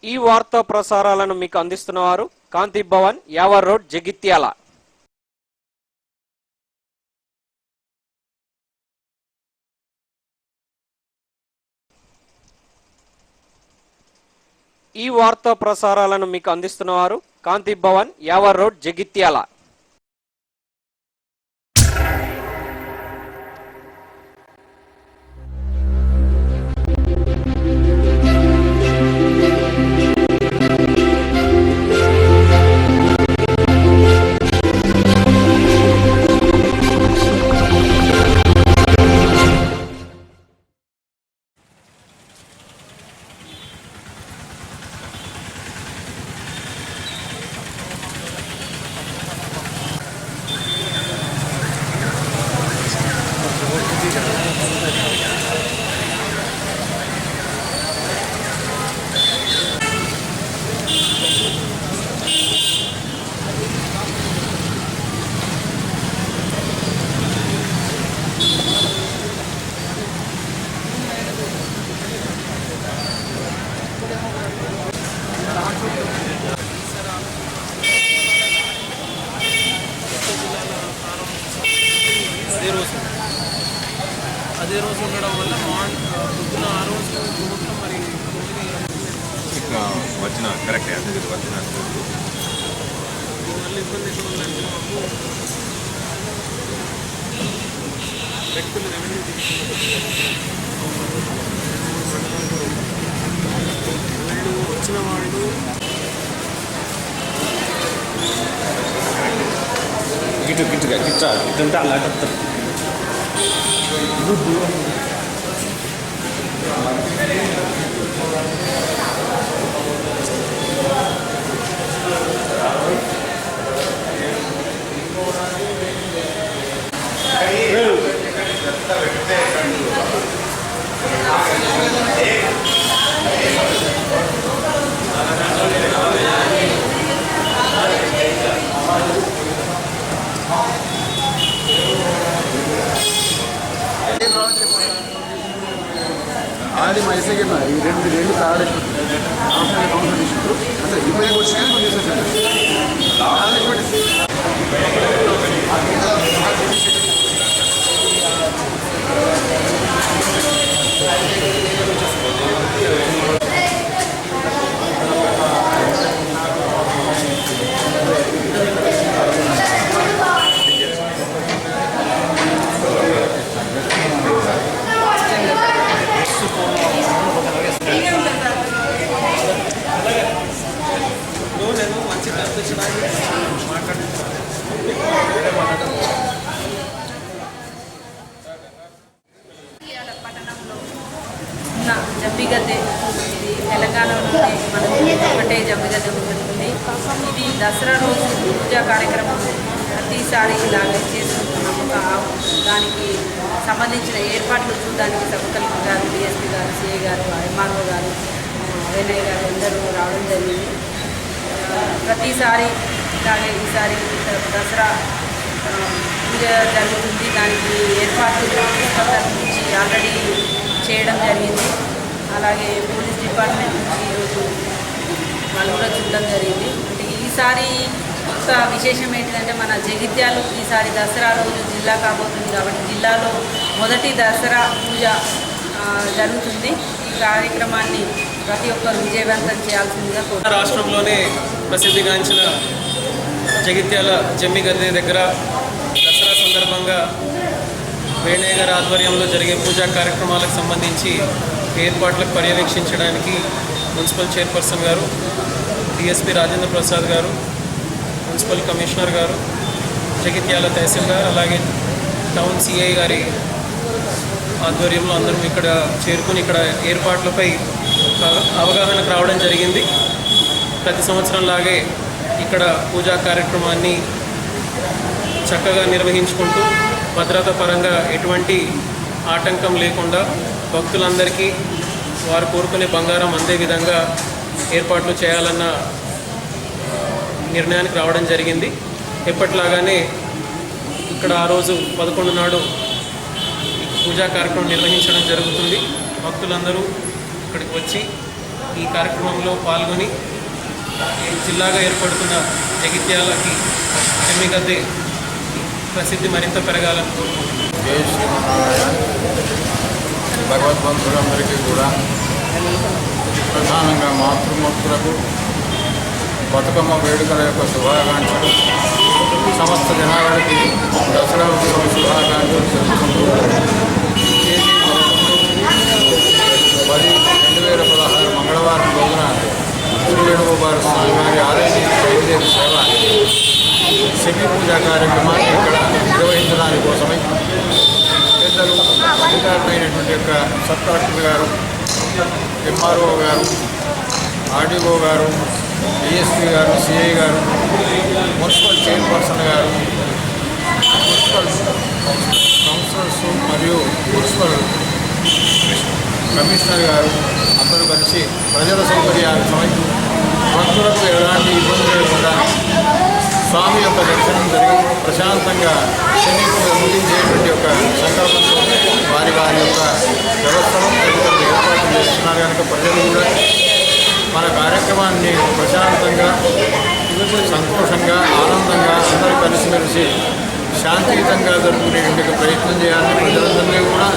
ఈ వార్తా ప్రసారాలను మీకు అందిస్తున్నవారు కాంతి భవన్ యావర్ రోడ్ జగిత్యాల. ఈ వార్తా ప్రసారాలను మీకు అందిస్తున్నవారు కాంతి భవన్ యావర్ రోడ్ జగిత్యాల. అదే రోజు ఉండడం వల్ల పొద్దున ఆ రోజు ముహూర్తం మరి వచ్చిన కరెక్ట్ వచ్చిన దీనివల్ల ఇబ్బంది ఎక్కడ ఉందంటే మాకు వ్యక్తులు రెవెన్యూ వాళ్ళు వచ్చిన వాళ్ళు ఇటుంటే అలా ఆడి మైసేజ్ ఈ రెండు తాడే అసలు ఇబ్బంది వచ్చినా పట్టణంలో ఉన్న జంబిగద్దె ఇది తెలంగాణలోనే మనకు ఒకటే జంబిగద్దె ఉంటుంది. ఇది దసరా రోజు పూజా కార్యక్రమం ప్రతిసారి ఇలాగే చేసుకుంటున్నాము. దానికి సంబంధించిన ఏర్పాట్లు చూడడానికి సబ్ కలెక్టర్ గారు, డిఎస్పీ గారు, సిఐ గారు, ఎంఆర్ఓ గారు, వెనయ్య గారు అందరూ రావడం జరిగింది. ప్రతిసారి ఇలాగే ఈసారి దసరా పూజ జరుగుతుంది. దానికి ఏర్పాట్లు నుంచి ఆల్రెడీ చేయడం జరిగింది. అలాగే పోలీస్ డిపార్ట్మెంట్ నుంచి ఈరోజు వాళ్ళు కూడా చూడడం జరిగింది. అంటే ఈసారి ఒక విశేషం ఏంటిదంటే మన జగిత్యాలు ఈసారి దసరా రోజు జిల్లా కాబోతుంది కాబట్టి జిల్లాలో మొదటి దసరా పూజ జరుగుతుంది. ఈ కార్యక్రమాన్ని ప్రతి ఒక్కరు విజయవంతం చేయాల్సిందిగా కోరుతున్నాను. రాష్ట్రంలోనే ప్రసిద్ధిగాంచిన జగిత్యాల జమ్మిగద్దె దగ్గర దసరా సందర్భంగా వేణయ్య గారి ఆధ్వర్యంలో జరిగే పూజా కార్యక్రమాలకు సంబంధించి ఏర్పాట్లకు పర్యవేక్షించడానికి మున్సిపల్ చైర్పర్సన్ గారు, డిఎస్పీ రాజేంద్ర ప్రసాద్ గారు, మున్సిపల్ కమిషనర్ గారు, జగిత్యాల తహసీల్దార్, అలాగే టౌన్ సిఐ గారి ఆధ్వర్యంలో అందరం ఇక్కడ చేరుకుని ఇక్కడ ఏర్పాట్లపై అవగాహనకు రావడం జరిగింది. ప్రతి సంవత్సరంలాగే ఇక్కడ పూజా కార్యక్రమాన్ని చక్కగా నిర్వహించుకుంటూ భద్రతా పరంగా ఎటువంటి ఆటంకం లేకుండా భక్తులందరికీ వారు కోరుకునే బంగారం అందే విధంగా ఏర్పాట్లు చేయాలన్న నిర్ణయానికి రావడం జరిగింది. ఎప్పటిలాగానే ఇక్కడ ఆ రోజు 11 నాడు పూజా కార్యక్రమం నిర్వహించడం జరుగుతుంది. భక్తులందరూ ఇక్కడికి వచ్చి ఈ కార్యక్రమంలో పాల్గొని జిల్లాగా ఏర్పడుతున్న జగిత్యాలకి జమ్మిగద్దె ప్రసిద్ధి మరింత పెరగాలని కోరుకుంటున్నాను. జై శ్రీమన్నారాయణ. భగవద్బంధులందరికీ కూడా ప్రధానంగా మాతృమూర్తులకు బతుకమ్మ వేడుకల యొక్క శుభాకాంక్షలు, సమస్త జనాలకి దసరా ఉత్సవ శుభాకాంక్షలు తెలుపుకుంటూ తేదీ 10/10/2016 మంగళవారం రోజున సూర్యవేణుగోపాల స్వామి వారి ఆలయ బయలుదేరి సేవ శమీ పూజా కార్యక్రమాన్ని ఇక్కడ నిర్వహించడానికి కోసమై పెద్దలు అధికారులైనటువంటి యొక్క సబ్ కలెక్టర్ గారు, ఎంఆర్ఓ గారు, ఆర్డీఓ గారు, డిఎస్పీ గారు, సిఐ గారు, మున్సిపల్ చైర్పర్సన్ గారు, మున్సిపల్ కౌన్సిలర్స్ మరియు మున్సిపల్ కమిషనర్ గారు అందరూ కలిసి ప్రజల సౌకర్యార్థమై భక్తులకు ఎలాంటి ఇబ్బంది లేకుండా స్వామి యొక్క దర్శనం జరిగి ప్రశాంతంగా శనిపూజ ముగించేటువంటి యొక్క సంకల్పంతో వారి యొక్క వ్యవస్థను తదితరులు ఏర్పాటు చేస్తున్నారు కనుక ప్రజలు కూడా మన కార్యక్రమాన్ని ప్రశాంతంగా, సంతోషంగా, ఆనందంగా అందరూ కలిసిమెలిసి శాంతియుతంగా జరుపుకునేటువంటి ప్రయత్నం చేయాలని ప్రజలందరినీ కూడా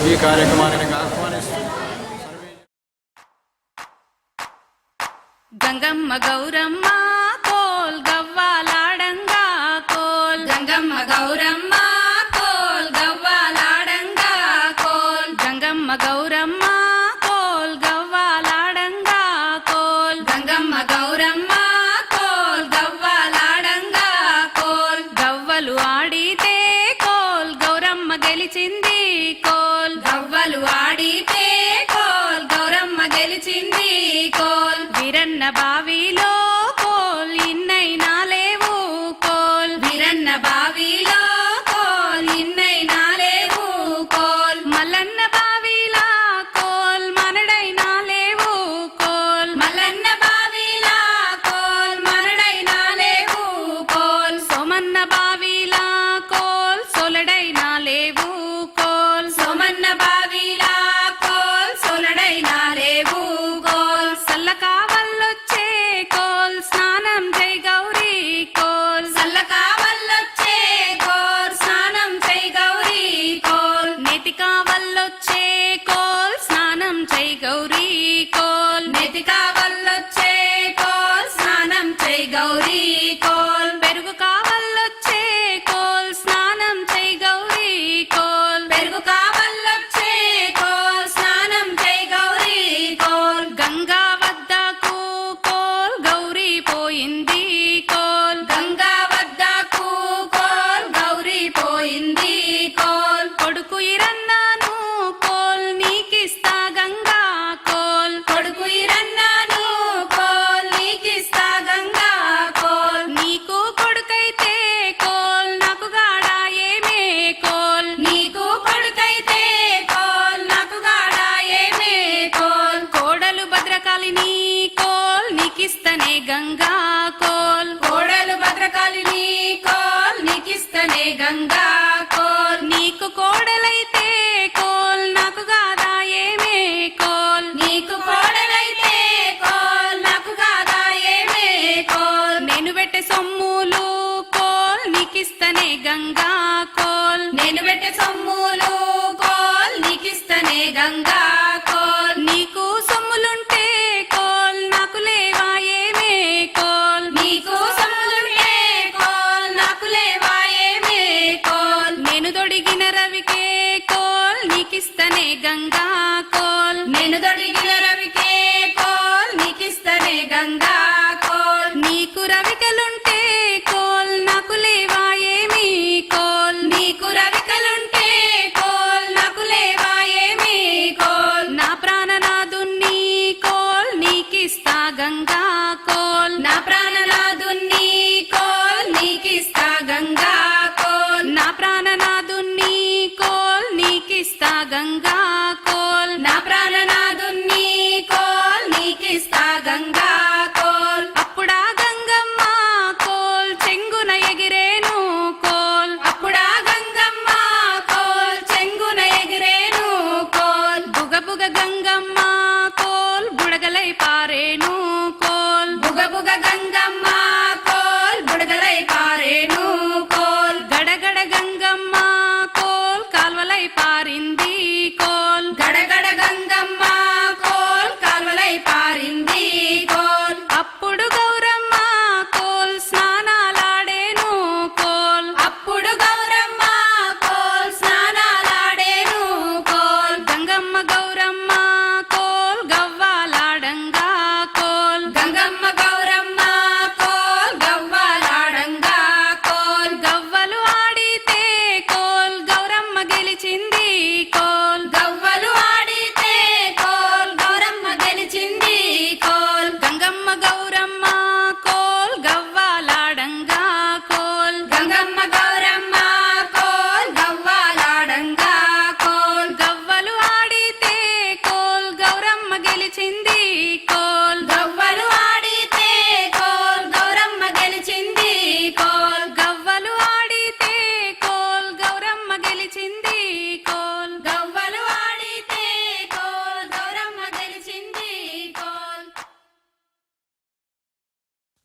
ఈ కార్యక్రమానికి ఆహ్వానిస్తున్నాం. గంగమ్మ గౌరమ్మ కోల్ గవ్వాలాడంగా కోల్, గంగమ్మ గౌరమ్మ కోల్ గవ్వాలాడంగా కోల్, గంగమ్మ గౌరమ్మ కోల్ గవ్వాలాడంగా కోల్, గంగమ్మ గౌరమ్మ కోల్ గవ్వాలాడంగా కోల్, గవ్వలు ఆడితే కోల్ గౌరమ్మ గెలిచింది కోల్, గవ్వలు ఆడితే కోల్ గౌరమ్మ గెలిచింది కోల్, వీరన్న బావిలో కోల్ ఇన్నైనా లేవు కోల్, వీరన్న బావిలో కోల్ ఇన్నైనా లేవు కోల్, మల్లన్న బావిలా కోల్ మనడైనా లేవు కోల్, మల్లన్న బావిలా కోల్ మనడైనా లేవు కోల్, సోమన్న బావిలా కోల్ సొలడైనా లేవు కోల్, సోమన్న బావిలా కోల్ సొలడైనా లేవు కోల్, సల్లకావల్లొచ్చే కోల్ స్నానం జై గౌరీ కోల్, సల్లకావల్లొచ్చే కోల్ స్నానం జై గౌరీ కోల్, నెతికావల్లొచ్చే కోల్ స్నానం జై గౌరీ కోల్, నెతికావల్లొచ్చే కోల్ స్నానం జై గౌరీ కోల్, పెరుగు కావల్లొచ్చే కోల్ స్నానం జై గౌరీ కోల్, పెరుగు కావల్లొచ్చే కోల్ స్నానం జై గౌరీ కోల్, గంగా వద్దకు కోల్ గౌరీ పోయింది కోల్, గంగా వద్దకు కోల్ గౌరీ పోయింది కోల్, కొడుకు ఇరన్నాను కోల్ నీకిస్తా గంగా కోల్, కొడుకు ఇరన్నాను కోల్ నీకిస్తా గంగా కోల్, నీకు కొడుకైతే కోల్ నాకు గాడా ఏమే కోల్, నీకు కొడుకైతే కోల్ నాకు గాడా ఏమే కోల్, కోడలు భద్రకాళిని కోల్ నీకిస్తనే గంగా కోల్, కోడలు భద్రకాళిని కోల్ నీకిస్తనే గంగా కోల్, నీకు కోడలైతే కోల్ నాకు గాదా ఏమే కోల్, నీకు కోడలైతే కోల్ నాకు గాదా ఏమే కోల్, నేను పెట్టే సొమ్ములు కోల్ నీకిస్తనే గంగా కోల్, నేను పెట్టే సొమ్ములు కోల్ నీకిస్తనే గంగా కోల్, నీకు సొమ్ములుంటే కోల్ నాకు లేవా ఏమే కోల్, నీకు సొమ్ములుంటే కోల్ నాకు లేవా ఏమే కోల్, నేను దొడిగిన రవికే కోల్ నీకిస్తనే గంగా కోల్, నేను దొడిగిన రవికే కోల్ నీకిస్తనే గంగా కోల్, నీకు రవికలుంటే కోల్ నాకు లేవా ఏమి కోల్, నీకు రవికలుంటే కోల్ నాకు లేవా ఏమి కోల్, నా ప్రాణనాథుణ్ణి కోల్ నీకిస్తా గంగా కోల్, నా ప్రాణనాథుణ్ణి కోల్ నీకిస్తా గంగా కోల్, నా ప్రాణనాథుణ్ణి కోల్ నీకిస్తా గంగా కోల్, నా ప్రాణనాథుణ్ణి కోల్ నీకిస్తా గంగా కోల్, అప్పుడా గంగమ్మ కోల్ చెంగున ఎగిరేను కోల్, అప్పుడా గంగమ్మ కోల్ చెంగున ఎగిరేను కోల్, బుగ బుగ గంగమ్మ కోల్ బుడగల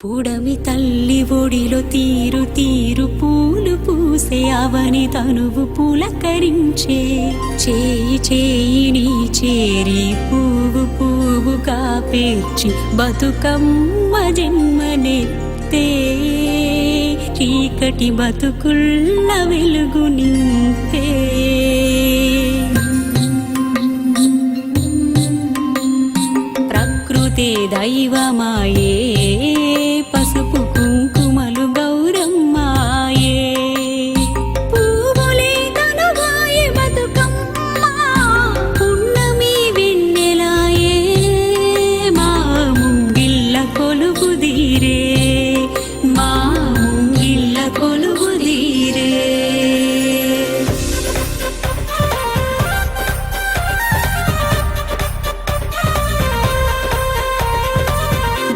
పుడమి తల్లి ఒడిలో తీరు తీరు పూలు పూసే అవని తనువు పులకరించే చేయి చేయిని చేరి పువ్వు పువ్వుగా పేర్చి బతుకమ్మ జన్మనెత్తే చీకటి బతుకుల్ల వెలుగు నింపే ప్రకృతే దైవమాయే పసుపు కుంకుమలు గౌరమ్మాయే పువ్వులే తనువాయే బతుకమ్మ పున్నమి వెన్నెలాయే మా ముంగిళ్ళ కొలువు దీరే మా ముంగిళ్ళ కొలువు దీరే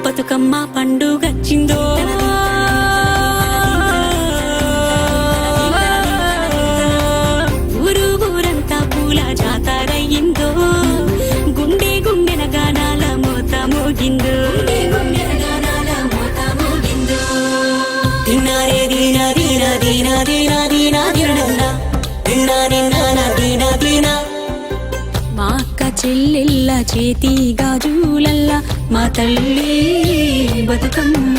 బతుకమ్మ పండుగచ్చిందో ఊరంతా పూల జాతరయ్యిందో గుండె గుండెన గానాల మోత మోగిందో దినారే దీనా దీనా దీనా దీనా దీనా దీనా దీనా దీనా దీనా దీనా మా అక్క చెల్లెల్ల చేతి గాజులల్ల మా తల్లి బతుకమ్మ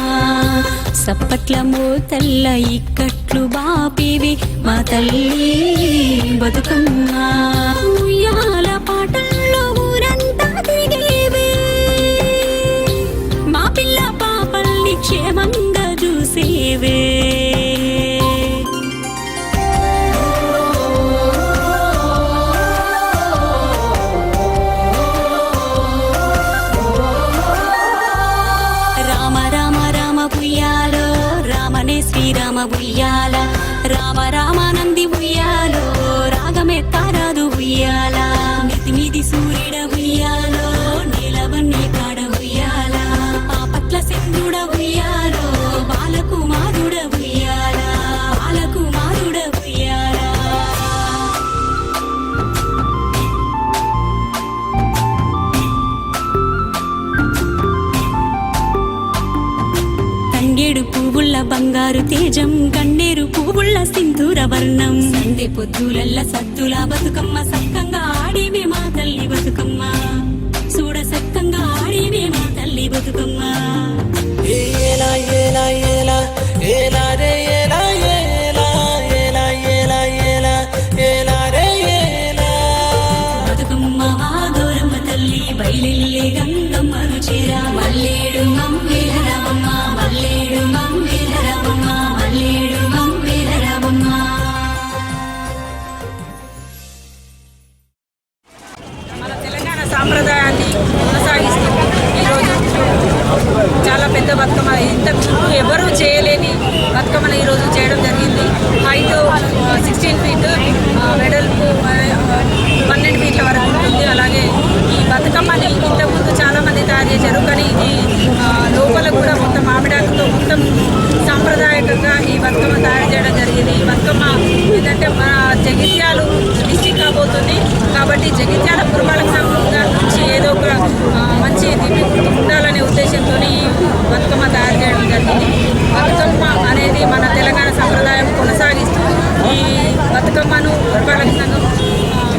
సప్పట్ల మోతల్ల ఇక్కట్లు బాపివి మా తల్లి బతుకమ్మ ఉయ్యాల పాటల్లో ఊరంతా దిగేవి మా పిల్ల పాపల్ని క్షేమంగా చూసేవే శ్రీరామ ఉయ్యాల రామ రామానంది ఉయ్యాలో రాగమే తారాదు ఉయ్యాల మితిమిది సూర్యుడ ఉయ్యాలో నీలవన్నీ కాడ ఉయ్యాల పాపట్ల సింధుడ ఉయ్యాలో బాలకుమారుడ ఉయ్యాల బాలకుమారుడ ఉయ్యాల తంగేడు పువ్వుల బంగారు తేజం కన్నేరు పువ్వుల సింధూర వర్ణం సందె పొద్దులల్ల సద్దుల బతుకమ్మ సక్కంగా ఆడివే మా తల్లి బతుకమ్మ చూడ సక్కంగా ఆడివే మా తల్లి బతుకమ్మ ఏలా ఏలా ఏలా ఏలా రే ఏలా ఏలా ఏలా ఏలా ఏలా ఏలా రే ఏలా బతుకమ్మ మా గౌరమ్మ తల్లి బయలెల్లే గంగమ్మను చేరా మల్లేడు మమ్మేల రామమ్మ మల్లేడు మమ్మేల రామమ్మ మల్లేడు మమ్మేల రామమ్మ మన తెలంగాణ సాంప్రదాయాన్ని కొనసాగిస్తూ ఈరోజు చాలా పెద్ద బతుకమ్మ ఇంతకు ముందు ఎవరూ చేయలేని బతుకమ్మను ఈరోజు చేయడం జరిగింది. హైట్ 16 feet, వెడల్పు 12 feet వరకు ఉంటుంది. అలాగే ఈ బతుకమ్మని ఇంతకుముందు చాలామంది తయారు చేశారు, కానీ ఇది లోపల కూడా మొత్తం మామిడాకుతో మొత్తం సాంప్రదాయకంగా ఈ బతుకమ్మ తయారు చేయడం జరిగింది. ఈ బతుకమ్మ ఏంటంటే మన జగిత్యాలు డిస్టిక్ కాబోతుంది కాబట్టి జగిత్యాల పురపాలక సంఘం నుంచి ఏదో ఒక మంచి దివ్య ఉండాలనే ఉద్దేశంతో ఈ బతుకమ్మ తయారు చేయడం జరిగింది. బతుకమ్మ అనేది మన తెలంగాణ సంప్రదాయం కొనసాగిస్తూ ఈ బతుకమ్మను పురపాలక సంఘం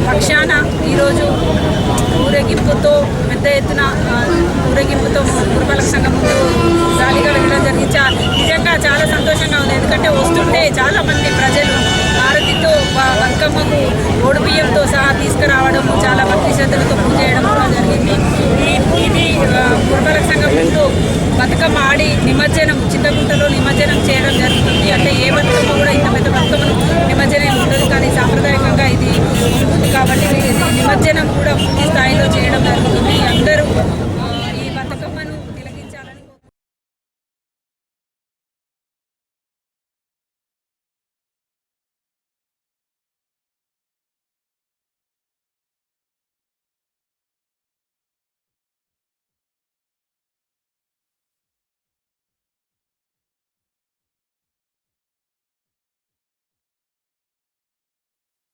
పక్షాన ఈరోజు ఊరేగింపుతో పెద్ద ఎత్తున ఊరేగింపుతో పురపాలక సంఘం ముందు ర్యాలీగా వెళ్ళడం జరిగింది. నిజంగా చాలా సంతోషంగా ఉంది. ఎందుకంటే వస్తుంటే చాలామంది ప్రజలు హారతితో బతుకమ్మకు ఓడిబియ్యంతో సహా తీసుకురావడం, చాలా భక్తి శ్రద్ధలతో పూజ చేయడం